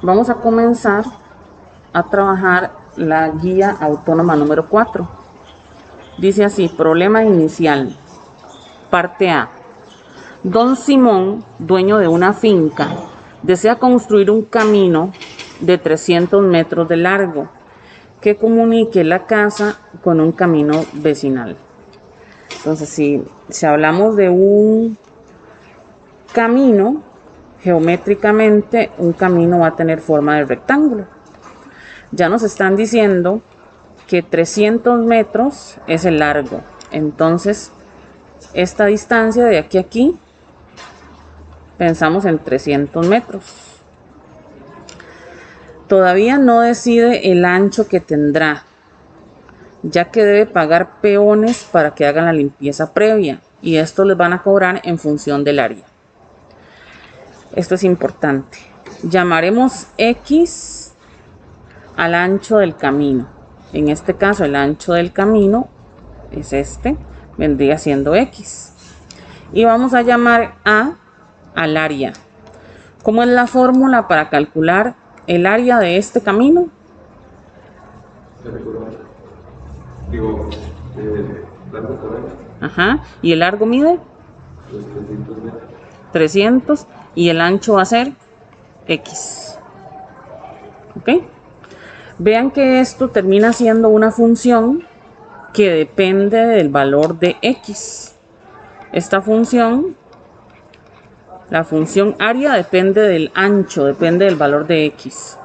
vamos a comenzar a trabajar la guía autónoma número 4. Dice así: problema inicial. Parte A. Don Simón, dueño de una finca, desea construir un camino de 300 metros de largo que comunique la casa con un camino vecinal. Entonces, si hablamos de un camino, geométricamente un camino va a tener forma de rectángulo. Ya nos están diciendo que 300 metros es el largo. Entonces, esta distancia de aquí a aquí, pensamos en 300 metros. Todavía no decide el ancho que tendrá, ya que debe pagar peones para que hagan la limpieza previa, y esto les van a cobrar en función del área. Esto es importante. Llamaremos X al ancho del camino. En este caso, el ancho del camino es este, vendría siendo X. Y vamos a llamar A al área. ¿Cómo es la fórmula para calcular el área de este camino? Largo por ahí. Ajá. ¿Y el largo mide? 300 metros. 300. Y el ancho va a ser X. ¿Ok? Vean que esto termina siendo una función que depende del valor de X. Esta función, la función área, depende del ancho, depende del valor de X.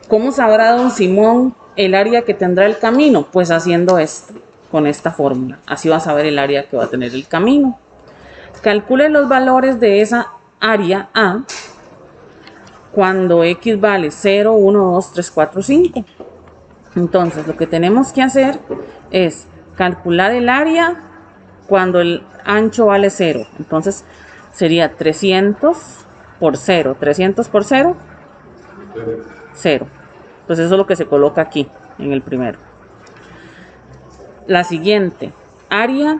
¿Cómo sabrá don Simón el área que tendrá el camino? Pues haciendo esto, con esta fórmula. Así va a saber el área que va a tener el camino. Calcule los valores de esa área A cuando X vale 0, 1, 2, 3, 4, 5. Entonces, lo que tenemos que hacer es calcular el área cuando el ancho vale 0. Entonces, sería 300 por 0. 300 por 0, 0. Entonces, eso es lo que se coloca aquí, en el primero. La siguiente, área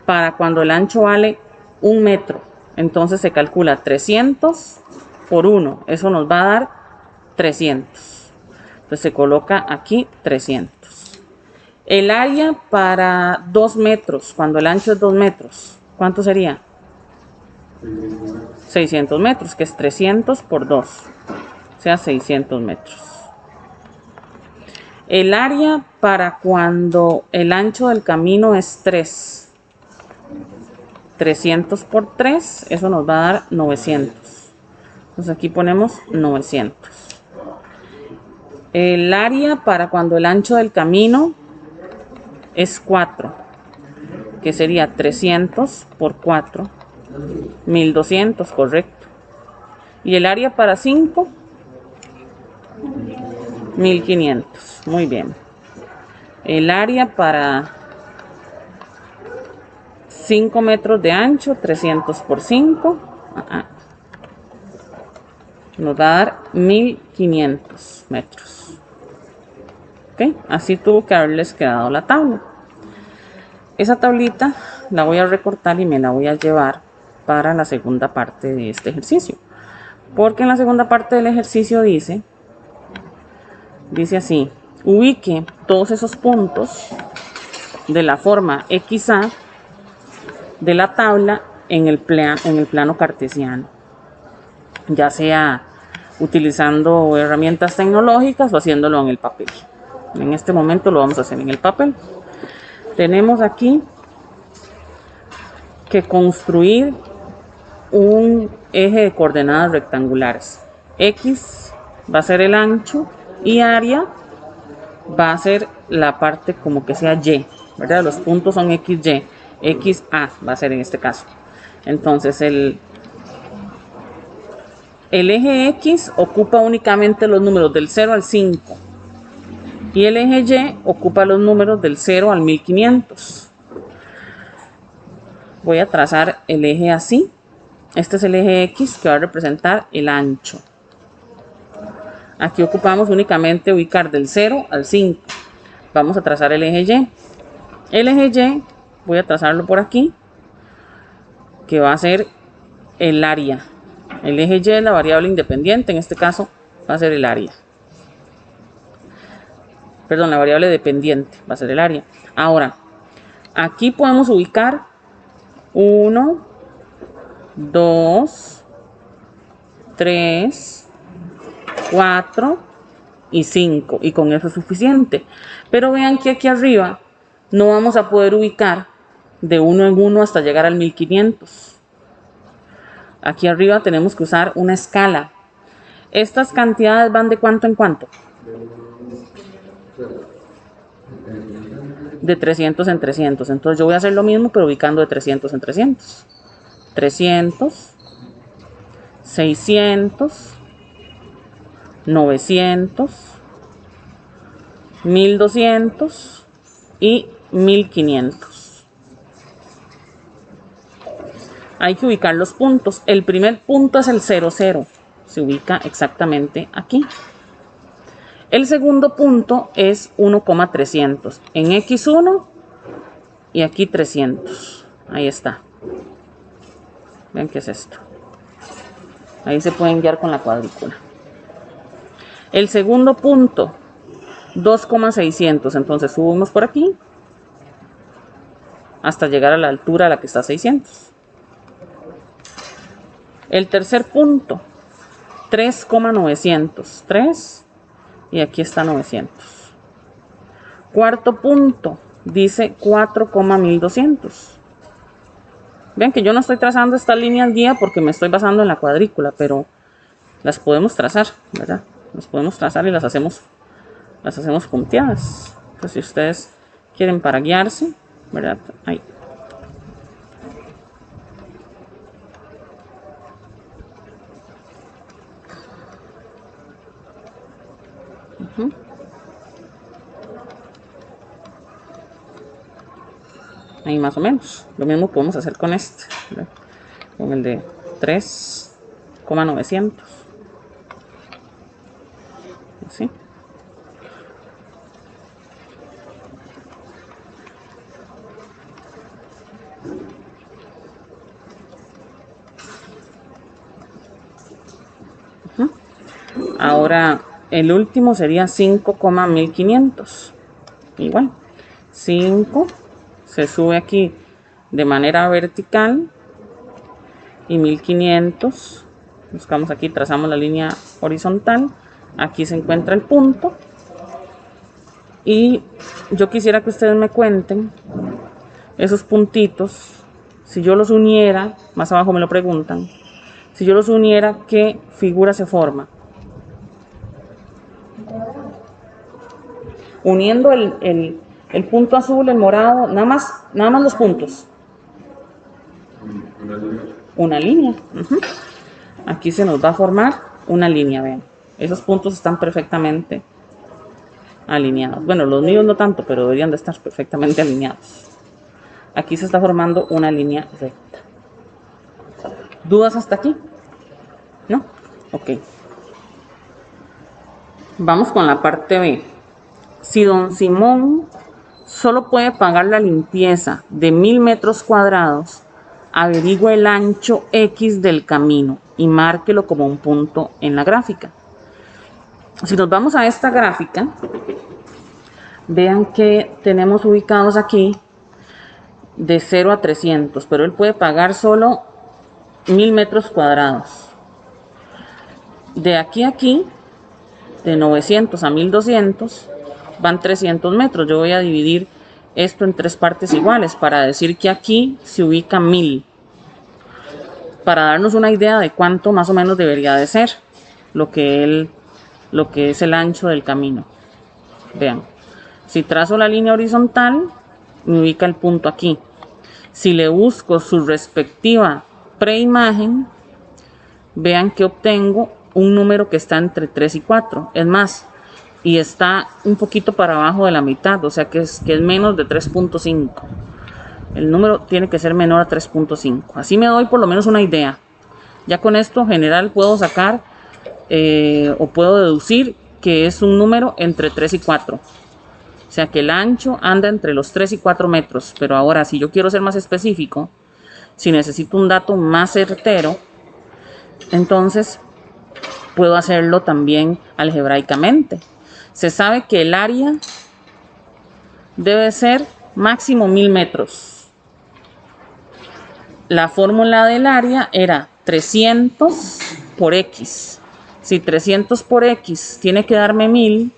para cuando el ancho vale 1 metro. Entonces, se calcula 300 por 1. Eso nos va a dar 300. Entonces, se coloca aquí 300. El área para 2 metros, cuando el ancho es 2 metros, ¿cuánto sería? 600 metros, que es 300 por 2, o sea, 600 metros. El área para cuando el ancho del camino es 3. 300 por 3, eso nos va a dar 900. Entonces aquí ponemos 900. El área para cuando el ancho del camino es 4, que sería 300 por 4, 1200, correcto. Y el área para 5, 1500, muy bien. El área para 5 metros de ancho, 300 por 5, nos va a dar 1500 metros. ¿Ok? Así tuvo que haberles quedado la tabla. Esa tablita la voy a recortar y me la voy a llevar para la segunda parte de este ejercicio. Porque en la segunda parte del ejercicio dice así: ubique todos esos puntos de la forma XA de la tabla en el plano cartesiano, ya sea utilizando herramientas tecnológicas o haciéndolo en el papel. En este momento lo vamos a hacer en el papel. Tenemos aquí que construir un eje de coordenadas rectangulares. X va a ser el ancho y área va a ser la parte como que sea Y, ¿verdad? Los puntos son XY, XA va a ser en este caso. Entonces el eje X ocupa únicamente los números del 0 al 5 y el eje Y ocupa los números del 0 al 1500. Voy a trazar el eje así. Este es el eje X que va a representar el ancho. Aquí ocupamos únicamente ubicar del 0 al 5. Vamos a trazar el eje Y. El eje Y voy a trazarlo por aquí, que va a ser el área. El eje Y es la variable independiente, en este caso va a ser el área. Perdón, la variable dependiente va a ser el área. Ahora, aquí podemos ubicar 1, 2, 3, 4 y 5. Y con eso es suficiente. Pero vean que aquí arriba no vamos a poder ubicar de 1 en 1 hasta llegar al 1500. Aquí arriba tenemos que usar una escala. Estas cantidades van de cuánto en cuánto. De 300 en 300. Entonces yo voy a hacer lo mismo, pero ubicando de 300 en 300. 300, 600, 900, 1200 y 1500. Hay que ubicar los puntos. El primer punto es el 00. Se ubica exactamente aquí. El segundo punto es 1,300 en X1 y aquí 300. Ahí está. Vean qué es esto. Ahí se pueden guiar con la cuadrícula. El segundo punto, 2,600. Entonces subimos por aquí hasta llegar a la altura a la que está 600. El tercer punto, 3,900. 3 y aquí está 900. Cuarto punto, dice 4,1200. Vean que yo no estoy trazando estas líneas guía porque me estoy basando en la cuadrícula, pero las podemos trazar, ¿verdad? Las podemos trazar y las hacemos punteadas. Entonces, si ustedes quieren para guiarse, ¿verdad? Ahí. Ahí más o menos. Lo mismo podemos hacer con este, ¿verdad? Con el de 3,900. ¿Sí? Ahora el último sería 5,1500. Igual, 5 se sube aquí de manera vertical y 1500. Buscamos aquí, trazamos la línea horizontal. Aquí se encuentra el punto. Y yo quisiera que ustedes me cuenten esos puntitos. Si yo los uniera, más abajo me lo preguntan, si yo los uniera, ¿qué figura se forma? Uniendo el punto azul, el morado, nada más los puntos. Una línea. Aquí se nos va a formar una línea, vean. Esos puntos están perfectamente alineados. Bueno, los míos no tanto, pero deberían de estar perfectamente alineados. Aquí se está formando una línea recta. ¿Dudas hasta aquí? ¿No? Ok. Vamos con la parte B. Si don Simón solo puede pagar la limpieza de 1000 metros cuadrados, averigüe el ancho X del camino y márquelo como un punto en la gráfica. Si nos vamos a esta gráfica, vean que tenemos ubicados aquí de 0 a 300, pero él puede pagar solo 1000 metros cuadrados. De aquí a aquí, de 900 a 1200, van 300 metros. Yo voy a dividir esto en 3 partes iguales para decir que aquí se ubica 1000. Para darnos una idea de cuánto más o menos debería de ser lo que es el ancho del camino. Vean, si trazo la línea horizontal, me ubica el punto aquí. Si le busco su respectiva preimagen, vean que obtengo un número que está entre 3 y 4. Es más, y está un poquito para abajo de la mitad, o sea que es menos de 3.5. El número tiene que ser menor a 3.5. Así me doy por lo menos una idea. Ya con esto en general puedo sacar o puedo deducir que es un número entre 3 y 4. O sea que el ancho anda entre los 3 y 4 metros. Pero ahora, si yo quiero ser más específico, si necesito un dato más certero, Entonces, puedo hacerlo también algebraicamente. Se sabe que el área debe ser máximo 1000 metros. La fórmula del área era 300 por X. Si 300 por X tiene que darme 1000,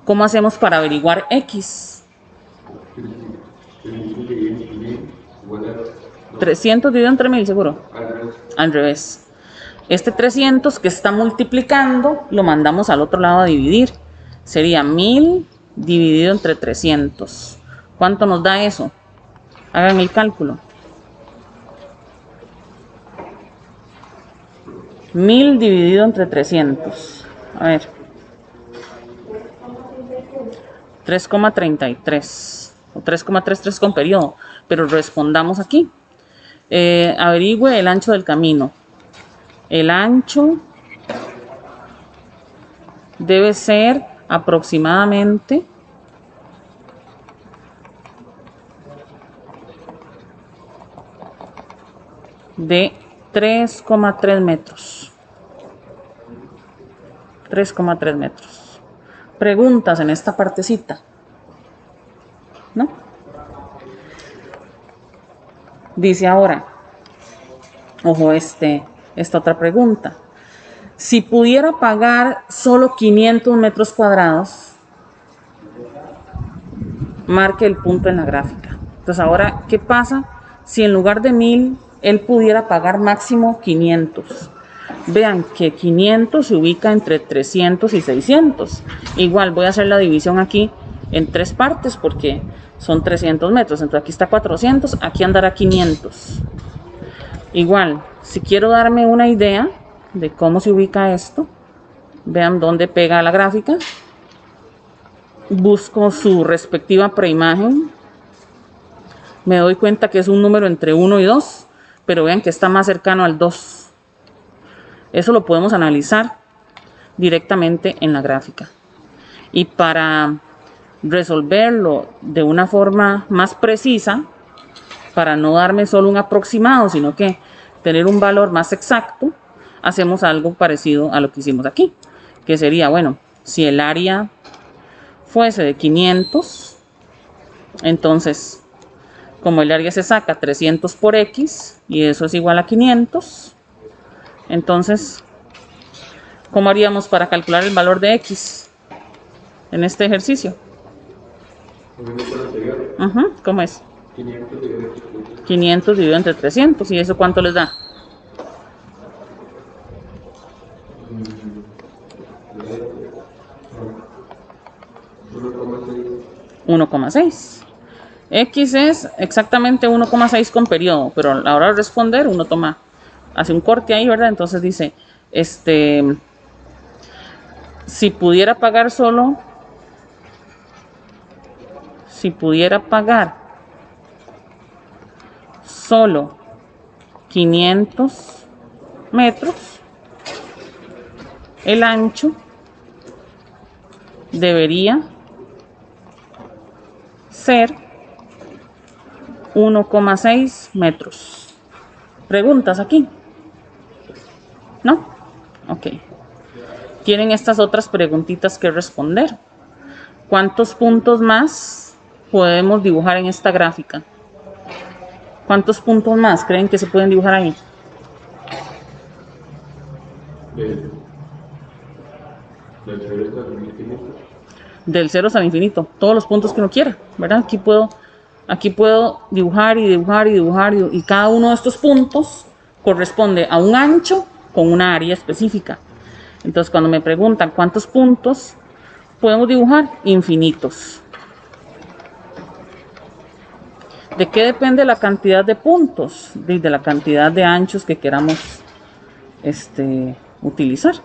¿cómo hacemos para averiguar X? 300 dividido entre 1000, seguro. Al revés. Este 300 que está multiplicando, lo mandamos al otro lado a dividir. Sería 1000 dividido entre 300. ¿Cuánto nos da eso? Hagan el cálculo. 1000 dividido entre 300. A ver. 3,33. O 3,33 con periodo. Pero respondamos aquí. Averigüe el ancho del camino. El ancho debe ser aproximadamente de 3,3 metros. 3,3 metros. Preguntas en esta partecita, ¿no? Dice ahora, ojo, esta otra pregunta. Si pudiera pagar solo 500 metros cuadrados, marque el punto en la gráfica. Entonces ahora, ¿qué pasa si en lugar de 1000, él pudiera pagar máximo 500? Vean que 500 se ubica entre 300 y 600. Igual voy a hacer la división aquí en 3 partes porque son 300 metros. Entonces aquí está 400, aquí andará 500. Igual, si quiero darme una idea de cómo se ubica esto, vean dónde pega la gráfica. Busco su respectiva preimagen. Me doy cuenta que es un número entre 1 y 2, pero vean que está más cercano al 2. Eso lo podemos analizar directamente en la gráfica. Y para resolverlo de una forma más precisa, para no darme solo un aproximado, sino que tener un valor más exacto, hacemos algo parecido a lo que hicimos aquí, que sería, bueno, si el área fuese de 500, entonces, como el área se saca 300 por X, y eso es igual a 500, entonces, ¿cómo haríamos para calcular el valor de X en este ejercicio? ¿Cómo es? 500 dividido entre 300. ¿Y eso cuánto les da? 1,6. X es exactamente 1,6 con periodo, pero a la hora de responder uno hace un corte ahí, ¿verdad? Entonces dice, si pudiera pagar solo 500 metros, el ancho debería ser 1,6 metros. ¿Preguntas aquí? ¿No? Ok. Tienen estas otras preguntitas que responder. ¿Cuántos puntos más podemos dibujar en esta gráfica? ¿Cuántos puntos más creen que se pueden dibujar ahí? Del 0 hasta el infinito. Todos los puntos que uno quiera, ¿verdad? Aquí puedo dibujar y dibujar y dibujar y cada uno de estos puntos corresponde a un ancho con una área específica. Entonces, cuando me preguntan cuántos puntos podemos dibujar, infinitos. ¿De qué depende la cantidad de puntos? De la cantidad de anchos que queramos utilizar.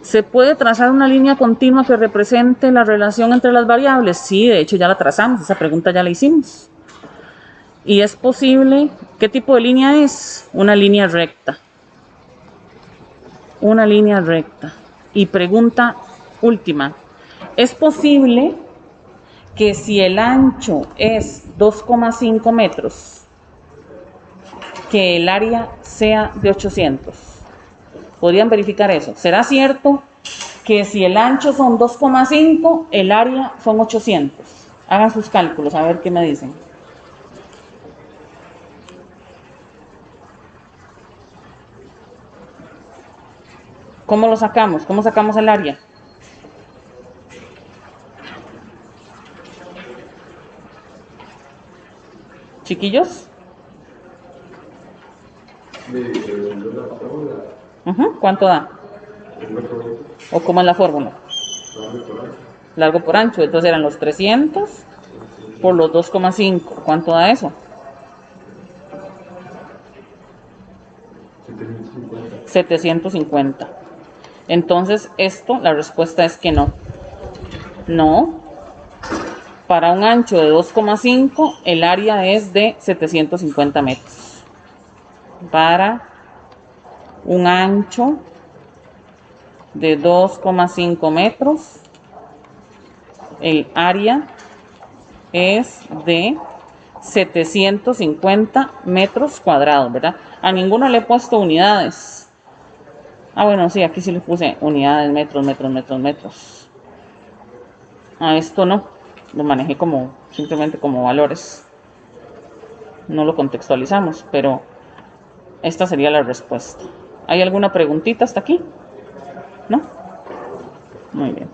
¿Se puede trazar una línea continua que represente la relación entre las variables? Sí, de hecho ya la trazamos, esa pregunta ya la hicimos. ¿Y es posible? ¿Qué tipo de línea es? Una línea recta. Una línea recta. Y pregunta última. ¿Es posible que si el ancho es 2,5 metros, que el área sea de 800. ¿Podrían verificar eso? ¿Será cierto que si el ancho son 2,5, el área son 800? Hagan sus cálculos, a ver qué me dicen. ¿Cómo lo sacamos? ¿Cómo sacamos el área? Chiquillos. ¿Cuánto da? ¿O cómo es la fórmula? Largo por ancho. Entonces eran los 300 por los 2,5. ¿Cuánto da eso? 750. Entonces esto, la respuesta es que no. No. Para un ancho de 2,5, el área es de 750 metros. Para un ancho de 2,5 metros, el área es de 750 metros cuadrados, ¿verdad? A ninguno le he puesto unidades. Ah, bueno, sí, aquí sí le puse unidades, metros. A esto no, lo manejé como, simplemente como valores. No lo contextualizamos, pero esta sería la respuesta. ¿Hay alguna preguntita hasta aquí? ¿No? Muy bien.